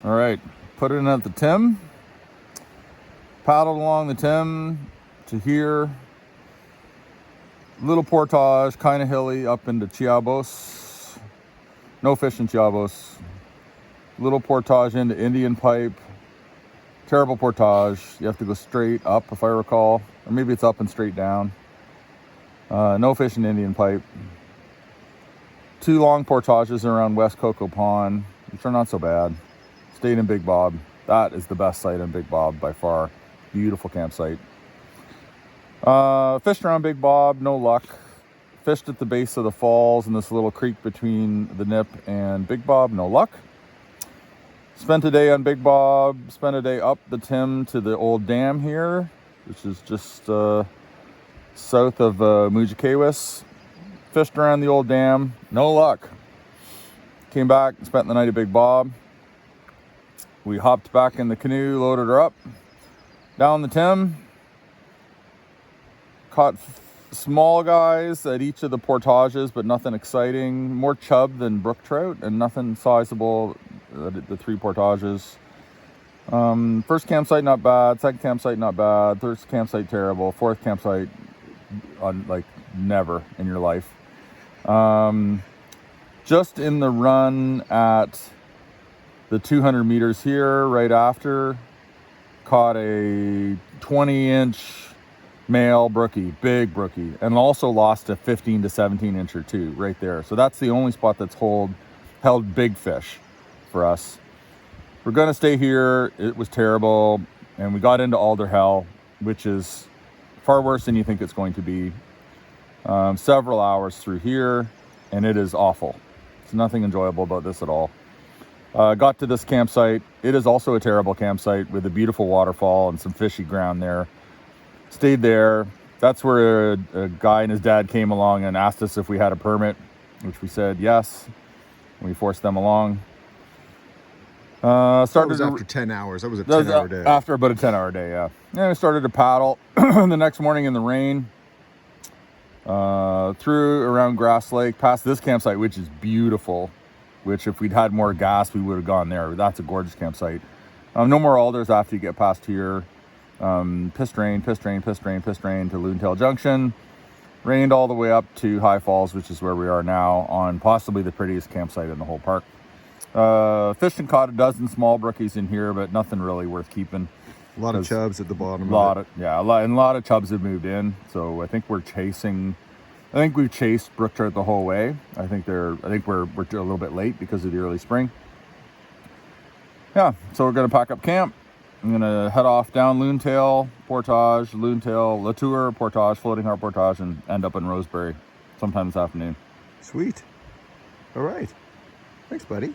All right, put it in at the Tim, paddled along the Tim to here, Little portage, kind of hilly up into Chiabos. No fish in Chiabos. Little portage into Indian Pipe. Terrible portage. You have to go straight up, if I recall. Or maybe it's up and straight down. No fish in Indian Pipe. 2 long portages around West Cocoa Pond, which are not so bad. Stayed in Big Bob. That is the best site in Big Bob by far. Beautiful campsite. Fished around Big Bob, no luck. Fished at the base of the falls in this little creek between the Nip and Big Bob, no luck. Spent a day on Big Bob, spent a day up the Tim to the old dam here, which is just south of Mujikawis. Fished around the old dam, no luck. Came back, spent the night at Big Bob. We hopped back in the canoe, loaded her up, down the Tim. Caught small guys at each of the portages, but nothing exciting. More chub than brook trout, and nothing sizable at the 3 portages. First campsite not bad, second campsite not bad, third campsite terrible, fourth campsite like never in your life. Just in the run at the 200 meters here, right after, caught a 20-inch male brookie, big brookie, and also lost a 15 to 17 incher too, right there. So that's the only spot that's held big fish for us. We're gonna stay here. It was terrible, and we got into Alder Hell, which is far worse than you think it's going to be. Several hours through here, and it is awful. There's nothing enjoyable about this at all. Got to this campsite. It is also a terrible campsite with a beautiful waterfall and some fishy ground there. Stayed there. That's where a guy and his dad came along and asked us if we had a permit, which we said yes. We forced them along. That was after 10 hours. That was a 10-hour day. After about a 10-hour day, yeah. And we started to paddle the next morning in the rain. Through around Grass Lake, past this campsite, which is beautiful. Which if we'd had more gas, we would have gone there. That's a gorgeous campsite. No more alders after you get past here. Pissed rain to Loontail Junction. Rained all the way up to High Falls, which is where we are now, on possibly the prettiest campsite in the whole park. Fished and caught a dozen small brookies in here, but nothing really worth keeping. A lot of chubs at the bottom. A lot of chubs have moved in. So I think we've chased brook trout the whole way. I think we're a little bit late because of the early spring. Yeah, so we're gonna pack up camp. I'm gonna head off down Loontail, Portage, Loontail, Latour, Portage, Floating Heart Portage, and end up in Rosebary sometime this afternoon. Sweet. All right. Thanks, buddy.